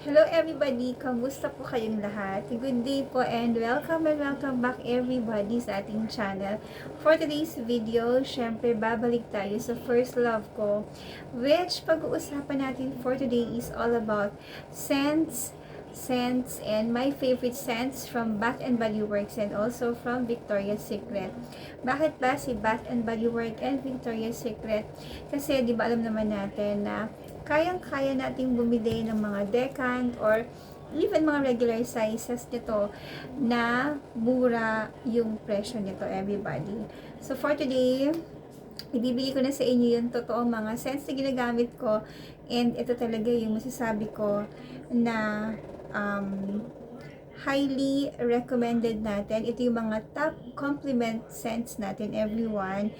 Hello everybody! Kamusta po kayong lahat? Good day po and welcome back everybody sa ating channel. For today's video, syempre babalik tayo sa first love ko, which pag-uusapan natin for today is all about scents, and my favorite scents from Bath and Body Works and also from Victoria's Secret. Bakit ba si Bath and Body Works and Victoria's Secret? Kasi di ba alam naman natin na kayang-kaya nating bumili ng mga decant or even mga regular sizes nito na mura yung presyo nito, everybody. So for today, ibibigay ko na sa inyo yung totoong mga scents na ginagamit ko, and ito talaga yung masasabi ko na highly recommended natin. Ito yung mga top compliment scents natin, everyone.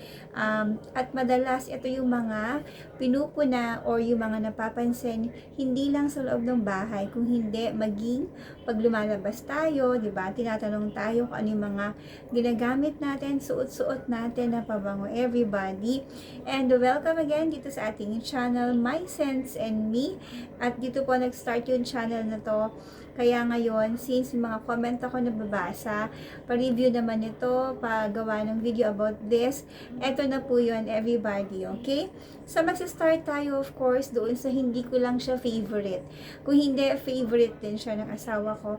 At madalas, ito yung mga pinupuna or yung mga napapansin, hindi lang sa loob ng bahay, kung hindi maging pag lumalabas tayo, di ba? Tinatanong tayo kung ano yung mga ginagamit natin, suot-suot natin na pabango, everybody. And welcome again dito sa ating channel, My Scents and Me. At dito po nag-start yung channel na to. Kaya ngayon, since mga comment ako nababasa, pa-review naman ito, pagawa ng video about this, eto na po yun, everybody, okay? So, magsa-start tayo, of course, doon sa hindi ko lang siya favorite. Kung hindi, favorite din siya ng asawa ko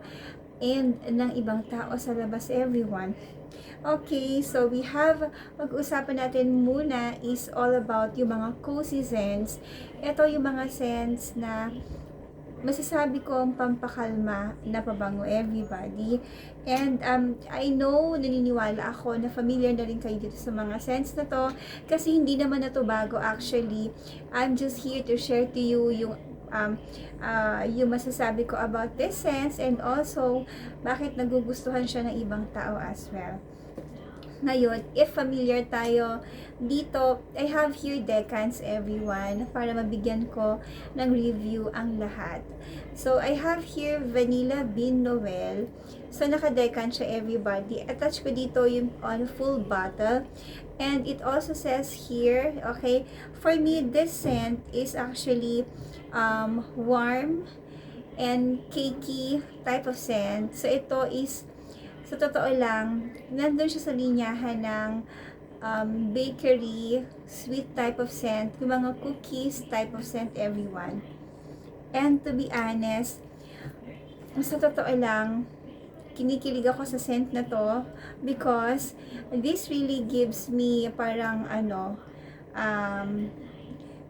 and ng ibang tao sa labas, everyone. Okay, so we have, pag-usapan natin muna is all about yung mga cozy scents. Ito yung mga scents na masasabi ko ang pampakalma na pabango, everybody. And I know, naniniwala ako na familiar na rin kayo dito sa mga scents na to, kasi hindi naman na to bago actually. I'm just here to share to you yung masasabi ko about this scents, and also bakit nagugustuhan siya ng ibang tao as well. Ngayon, if familiar tayo dito, I have here decants, everyone, para mabigyan ko ng review ang lahat. So, I have here Vanilla Bean Noel. So, naka-decant siya, everybody. Attach ko dito yung on full bottle. And it also says here, okay, for me, this scent is actually warm and cakey type of scent. So, ito is, sa totoo lang, nandun siya sa linyahan ng bakery, sweet type of scent, yung mga cookies type of scent, everyone. And to be honest, sa totoo lang, kinikilig ako sa scent na to because this really gives me parang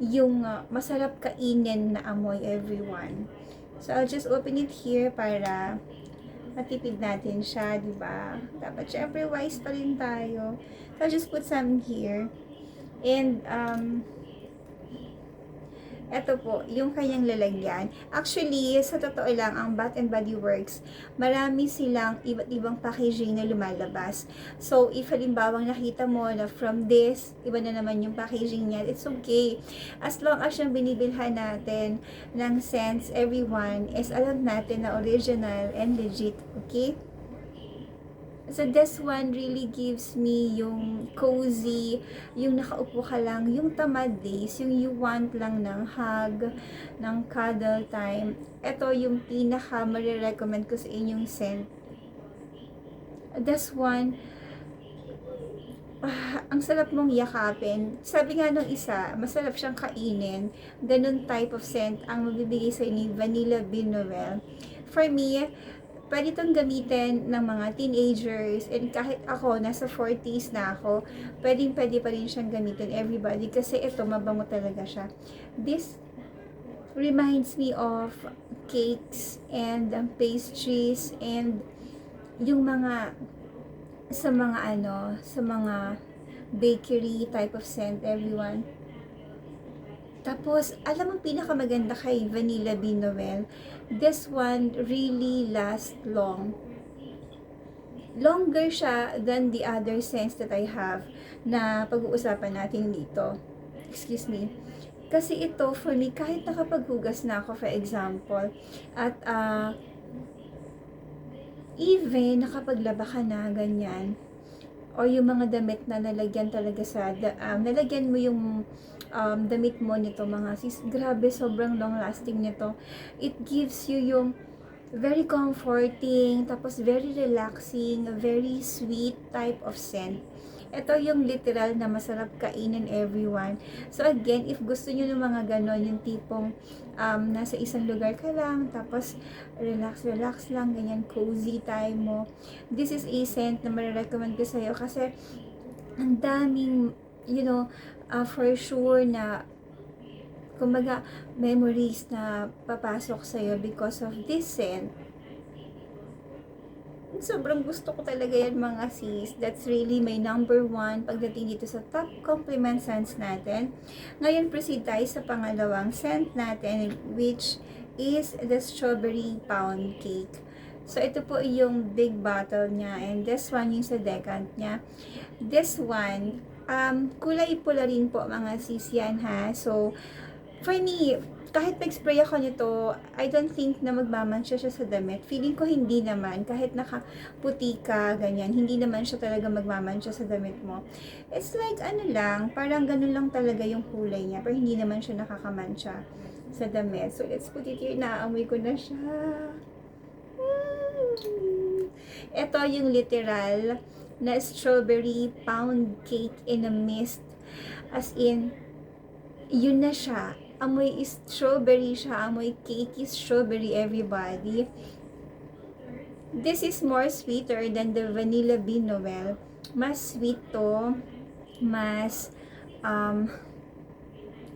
yung masarap kainin na amoy, everyone. So, I'll just open it here para matipid natin siya, di ba? Dapat syempre wise pa rin tayo. So, I'll just put some here. And, eto po, yung kanyang lalagyan. Actually, sa totoo lang, ang Bath and Body Works, marami silang iba't ibang packaging na lumalabas. So, if halimbawa nakita mo na from this, iba na naman yung packaging niya, it's okay. As long as yung binibilhan natin ng scents, everyone, is alam natin na original and legit, okay? So, this one really gives me yung cozy, yung nakaupo ka lang, yung tamad days, yung you want lang ng hug, ng cuddle time. Ito yung pinaka marirecommend ko sa inyong scent. This one, ang sarap mong yakapin. Sabi nga nung isa, masarap siyang kainin. Ganun type of scent ang mabibigay sa inyo, Vanilla Bean Noel. For me, pwede itong gamitin ng mga teenagers, and kahit ako, nasa 40s na ako, pwede pa rin siyang gamitin, everybody, kasi ito, mabango talaga siya. This reminds me of cakes and pastries and yung mga sa mga bakery type of scent, everyone. Tapos, alam mo pinakamaganda kay Vanilla Bean Noel, this one really lasts long. Longer siya than the other scents that I have na pag-uusapan natin dito. Excuse me. Kasi ito, for me, kahit nakapaghugas na ako, for example, at even nakapaglaba ka na, ganyan, o yung mga damit na nalagyan talaga nalagyan mo yung damit mo nito mga sis. Grabe, sobrang long lasting nito. It gives you yung very comforting, tapos very relaxing, very sweet type of scent. Ito yung literal na masarap kainin everyone. So again, if gusto nyo ng mga ganon, yung tipong nasa isang lugar ka lang, tapos relax lang, ganyan, cozy time mo. This is a scent na marirecommend ko sa'yo kasi ang daming, for sure na kumbaga memories na papasok sa'yo because of this scent. Sobrang gusto ko talaga yan mga sis. That's really my number one pagdating dito sa top compliment scents natin. Ngayon proceed tayo sa pangalawang scent natin, which is the strawberry pound cake. So ito po yung big bottle niya, and this one yung sa decant niya. This one, kulay pula rin po mga sis yan ha. So for me, kahit nag-spray ako nito, I don't think na magmamansya siya sa damit. Feeling ko hindi naman. Kahit nakaputi ka, ganyan, hindi naman siya talaga magmamansya sa damit mo. It's like, parang ganun lang talaga yung kulay niya. Pero hindi naman siya nakakamansya sa damit. So, let's put it here. Naamoy ko na siya. Ito yung literal na strawberry pound cake in a mist. As in, yun na siya. Amoy strawberry siya. Amoy cakey strawberry, everybody. This is more sweeter than the Vanilla Bean Noel. Mas sweet to. Mas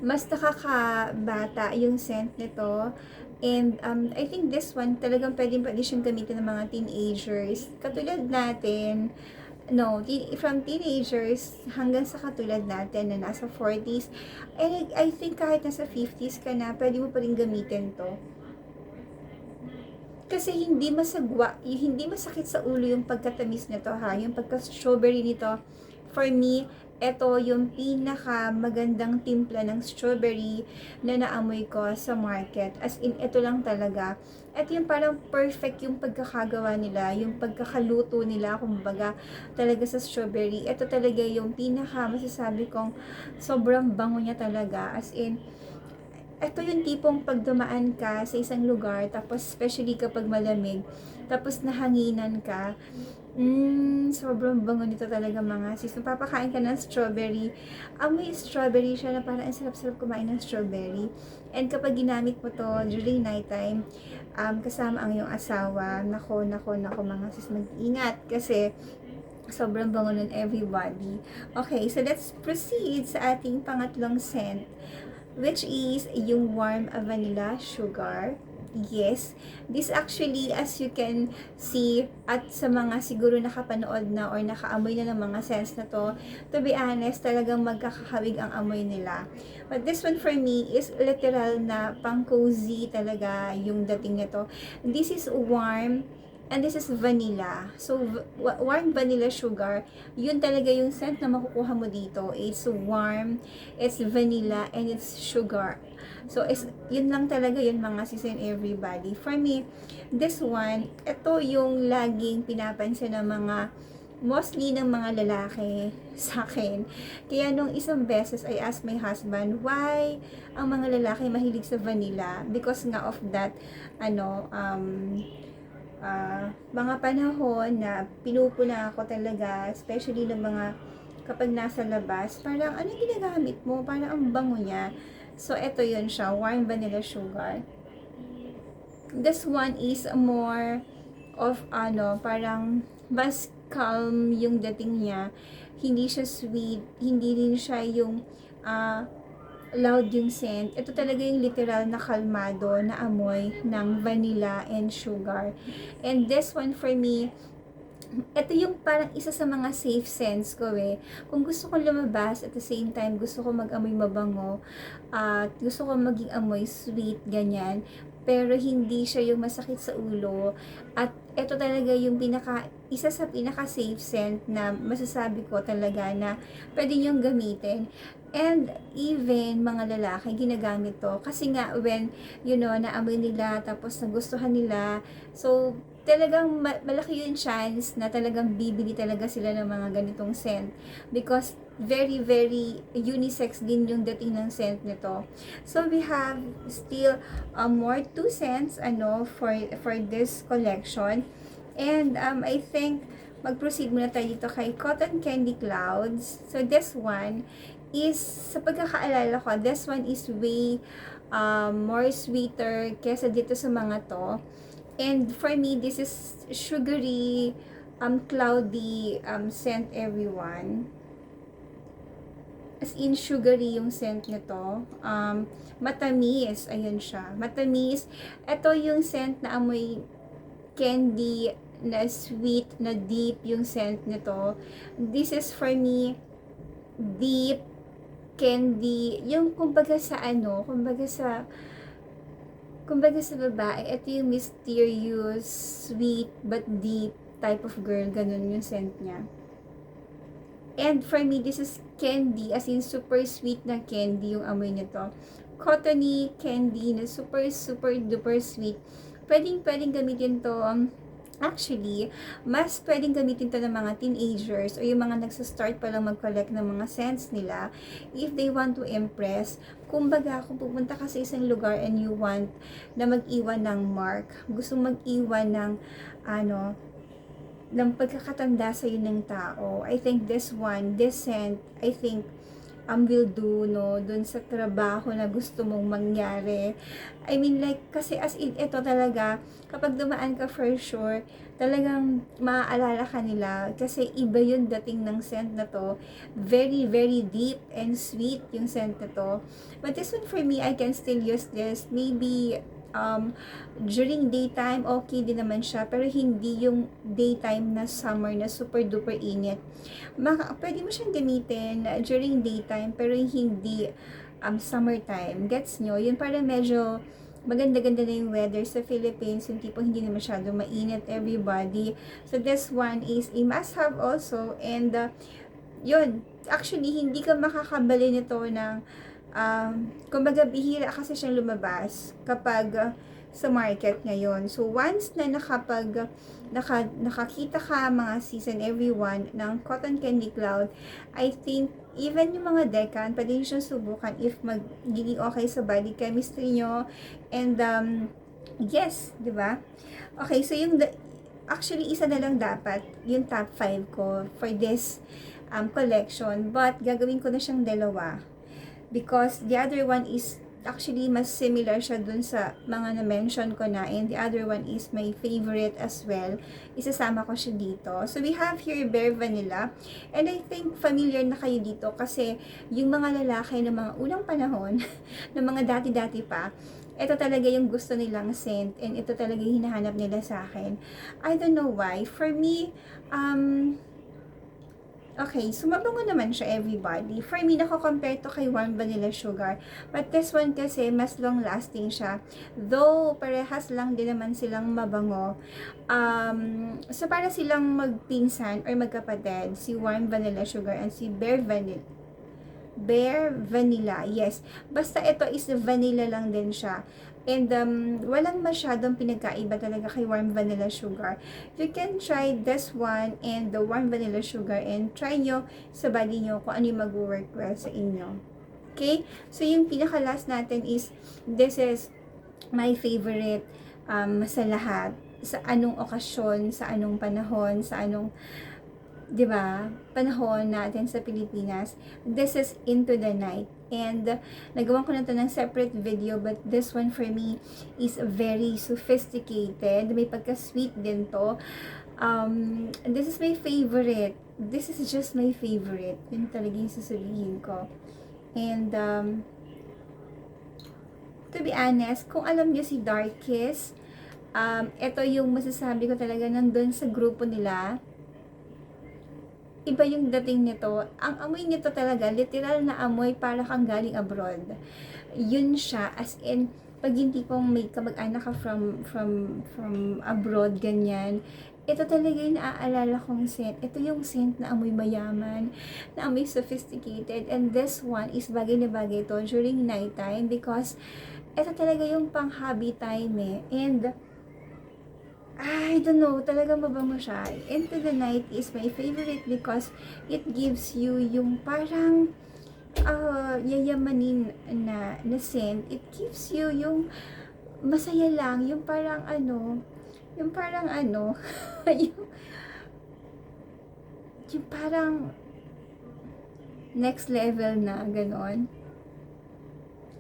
nakakabata yung scent nito. And I think this one talagang pwede siyang gamitin ng mga teenagers. Katulad natin, from teenagers hanggang sa katulad natin na nasa 40s. And I think kahit nasa 50s ka na, pwede mo pa rin gamitin to. Kasi hindi masakit sa ulo yung pagkatamis nito ha. Yung pagka-strawberry nito, for me, ito yung pinaka magandang timpla ng strawberry na naamoy ko sa market. As in, ito lang talaga. Ito yung parang perfect yung pagkakagawa nila, yung pagkakaluto nila, kumbaga, talaga sa strawberry. Ito talaga yung pinaka masasabi kong sobrang bango niya talaga. As in, ito yung tipong pagdumaan ka sa isang lugar, tapos especially kapag malamig, tapos nahanginan ka, sobrang bango nito talaga mga sis. Mapapakain ka ng strawberry. Amoy strawberry siya na parang ang sarap-sarap kumain ng strawberry. And kapag ginamit mo to during nighttime, kasama ang iyong asawa, nako mga sis, mag-ingat kasi sobrang bango nun everybody. Okay, so let's proceed sa ating pangatlong scent, which is yung warm vanilla sugar. Yes, this actually, as you can see, at sa mga siguro nakapanood na or nakaamoy na ng mga scents na to be honest, talagang magkakahawig ang amoy nila. But this one for me is literal na pang cozy talaga yung dating nito. This is warm and this is vanilla. So, warm vanilla sugar, yun talaga yung scent na makukuha mo dito. It's warm, it's vanilla, and it's sugar. So, yun lang talaga yun mga sis and everybody. For me, this one, ito yung laging pinapansin ng mostly ng mga lalaki sa akin. Kaya nung isang beses, I asked my husband, why ang mga lalaki mahilig sa vanilla? Because nga of that, mga panahon na pinupuna ako talaga, especially ng mga kapag nasa labas, parang ano ginagamit mo? Parang ang bango niya. So, ito yun siya, warm vanilla sugar. This one is more of parang mas calm yung dating niya. Hindi siya sweet, hindi rin siya yung loud yung scent. Ito talaga yung literal na kalmado na amoy ng vanilla and sugar. And this one for me, ito yung parang isa sa mga safe scents ko eh. Kung gusto ko lumabas, at the same time, gusto ko mag-amoy mabango, at gusto ko maging amoy sweet, ganyan, pero hindi siya yung masakit sa ulo. At ito talaga yung isa sa pinaka safe scent na masasabi ko talaga na pwede niyong gamitin. And even mga lalaki ginagamit to kasi nga when naamoy nila tapos nagustuhan nila, so talagang malaki yung chance na talagang bibili talaga sila ng mga ganitong scent because very very unisex din yung dating ng scent nito. So we have still more 2 scents for this collection, and I think mag-proceed muna tayo dito kay Cotton Candy Clouds. So this one is, sa pagkakaalala ko, this one is way more sweeter kesa dito sa mga to. And for me, this is sugary, cloudy scent, everyone. As in, sugary yung scent nito. Matamis. Ayun siya. Matamis. Ito yung scent na amoy candy, na sweet, na deep yung scent nito. This is for me, deep candy. Yung kumbaga sa babae, ito yung mysterious, sweet, but deep type of girl. Ganun yung scent niya. And for me, this is candy, as in super sweet na candy yung amoy nito. Cottony candy na super duper sweet. Pwedeng gamitin to, actually, mas pwedeng gamitin to ng mga teenagers o yung mga nagsastart pa lang mag-collect ng mga scents nila if they want to impress. Kumbaga, kung pupunta ka sa isang lugar and you want na mag-iwan ng mark, gusto mag-iwan ng ng pagkakatanda sa ng tao, I think this scent, I think, will do, no, dun sa trabaho na gusto mong mangyari. I mean, like, kasi as in, ito talaga, kapag dumaan ka for sure, talagang maaalala ka nila, kasi iba yung dating ng scent na to. Very, very deep and sweet yung scent na to. But this one, for me, I can still use this, maybe, during daytime, okay din naman siya, pero hindi yung daytime na summer na super duper init. Pwede mo siyang gamitin during daytime, pero hindi summertime. Gets nyo? Yun, para medyo maganda-ganda na yung weather sa Philippines, yung tipong hindi na masyado mainit, everybody. So this one is a must-have also, and yun, actually, hindi ka makakabali nito ng kumbaga bihira kasi siyang lumabas kapag sa market ngayon. So once na nakakita ka mga season everyone ng Cotton Candy Cloud, I think even yung mga decan, pwede nyo siyang subukan if magiging okay sa body chemistry nyo. And yes, di ba? Okay, so yung actually isa na lang dapat yung top 5 ko for this collection, but gagawin ko na siyang dalawa. Because the other one is actually mas similar siya dun sa mga na-mention ko na, and the other one is my favorite as well. Isasama ko siya dito. So we have here Bare Vanilla, and I think familiar na kayo dito kasi yung mga lalaki ng mga unang panahon, ng mga dati-dati pa, ito talaga yung gusto nilang scent, and ito talaga yung hinahanap nila sa akin. I don't know why. For me, okay, so mabango naman siya, everybody. For me, nako-compare to kay Warm Vanilla Sugar. But this one kasi, mas long-lasting siya. Though, parehas lang din naman silang mabango. So, para silang magpinsan or magkapatid, si Warm Vanilla Sugar and si Bare Vanilla, yes. Basta ito is vanilla lang din siya. And walang masyadong pinagkaiba talaga kay Warm Vanilla Sugar. You can try this one and the Warm Vanilla Sugar, and try nyo sa body nyo kung ano yung mag-work well sa inyo. Okay? So yung pinaka-last natin is, this is my favorite sa lahat. Sa anong okasyon, sa anong panahon, sa anong, di ba, panahon natin sa Pilipinas. This is Into the Night. And nagawa ko na to ng separate video, but this one for me is very sophisticated. May pagka-sweet din to. This is my favorite. This is just my favorite. Yun talaga yung sasabihin ko. And to be honest, kung alam nyo si Dark Kiss, ito yung masasabi ko talaga nandun sa grupo nila. Iba yung dating nito. Ang amoy nito talaga, literal na amoy para kang galing abroad. Yun siya, as in, pag yung tipong may kamag-anak ka from abroad, ganyan, ito talaga yung naaalala kong scent. Ito yung scent na amoy mayaman, na amoy sophisticated, and this one is bagay na bagay to during night time because ito talaga yung pang hobby time and I don't know, talagang mabango siya. Into the Night is my favorite because it gives you yung parang yayamanin na scent. It gives you yung masaya lang, yung parang ano, yung parang next level na ganon.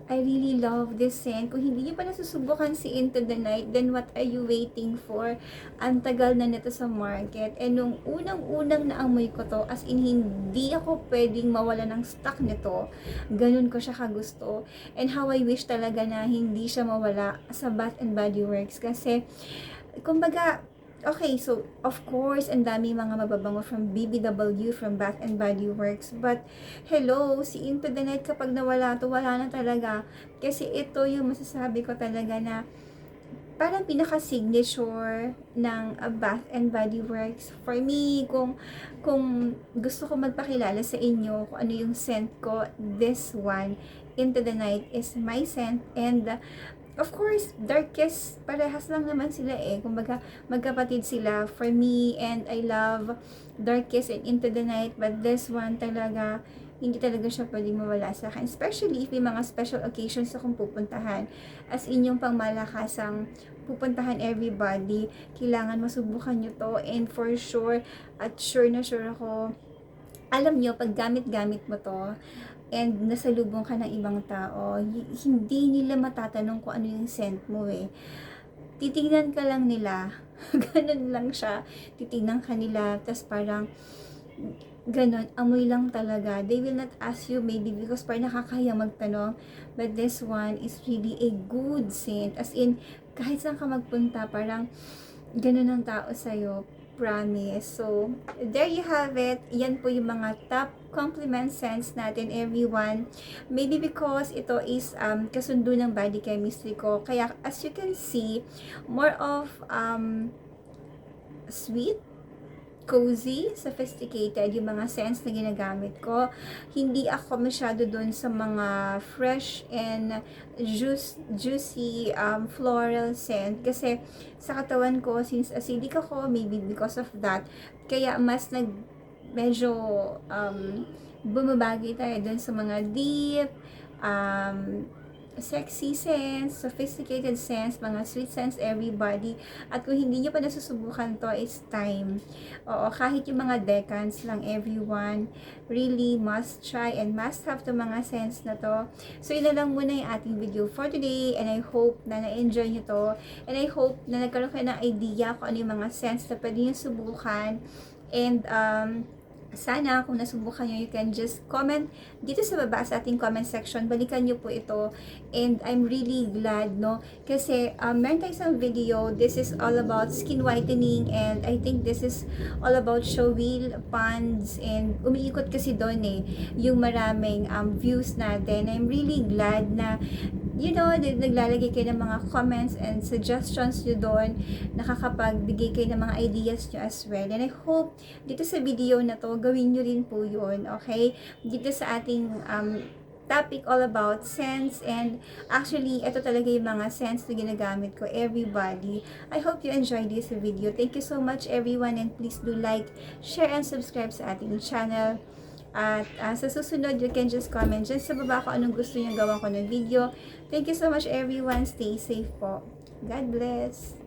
I really love this scent. Kung hindi niyo pa nasusubukan si Into the Night, then what are you waiting for? Ang tagal na nito sa market. And nung unang-unang naamoy ko to, as in hindi ako pwedeng mawala ng stock nito. Ganun ko siya kagusto. And how I wish talaga na hindi siya mawala sa Bath and Body Works. Kasi, kumbaga, okay, so of course, ang dami mga mababango from BBW, from Bath and Body Works. But, hello, si Into the Night kapag nawala to, wala na talaga. Kasi ito yung masasabi ko talaga na parang pinaka-signature ng Bath and Body Works. For me, kung gusto ko magpakilala sa inyo kung ano yung scent ko, this one, Into the Night, is my scent. And of course, Darkest, parehas lang naman sila eh. Kumbaga, magkapatid sila for me, and I love Darkest and Into the Night, but this one talaga, hindi talaga siya pwedeng mawala sa akin. Especially if may mga special occasions akong pupuntahan. As in yung pangmalakasang pupuntahan everybody, kailangan masubukan nyo to, and for sure, at sure na sure ako, alam nyo, pag gamit-gamit mo to, and nasalubong ka ng ibang tao, hindi nila matatanong kung ano yung scent mo eh. Titignan ka lang nila, ganun lang siya, titignan ka nila, tapos parang, ganun, amoy lang talaga. They will not ask you maybe because parang nakakahiya magtanong, but this one is really a good scent. As in, kahit saan ka magpunta, parang, ganun ang tao sa'yo. Promise. So, there you have it. Yan po yung mga top compliment scents natin, everyone. Maybe because ito is kasundo ng body chemistry ko. Kaya, as you can see, more of sweet, cozy, sophisticated yung mga scents na ginagamit ko. Hindi ako masyado dun sa mga fresh and juicy floral scent kasi sa katawan ko, since acidic ako, maybe because of that, kaya mas medyo bumabagay tayo dun sa mga deep sexy scents, sophisticated scents, mga sweet scents, everybody. At kung hindi nyo pa nasusubukan to, it's time. Oo, kahit yung mga decants lang, everyone, really must try and must have to mga scents na to. So, yun na lang muna yung ating video for today, and I hope na na-enjoy nyo to, and I hope na nagkaroon kayo ng idea kung ano yung mga scents na pwede nyo subukan, and sana kung nasubukan nyo, you can just comment dito sa baba sa ating comment section. Balikan nyo po ito. And I'm really glad, no? Kasi meron tayo isang video. This is all about skin whitening. And I think this is all about showy ponds. And umiikot kasi doon eh, yung maraming views natin. I'm really glad na naglalagay kayo ng mga comments and suggestions nyo doon, nakakapagbigay kayo ng mga ideas nyo as well. And I hope, dito sa video na to, gawin nyo rin po yun, okay? Dito sa ating topic all about scents, and actually, ito talaga yung mga scents na ginagamit ko, everybody. I hope you enjoyed this video. Thank you so much, everyone, and please do like, share, and subscribe sa ating channel. At sa susunod, you can just comment dyan sa baba kung anong gusto nyo gawan ko ng video. Thank you so much, everyone. Stay safe po. God bless.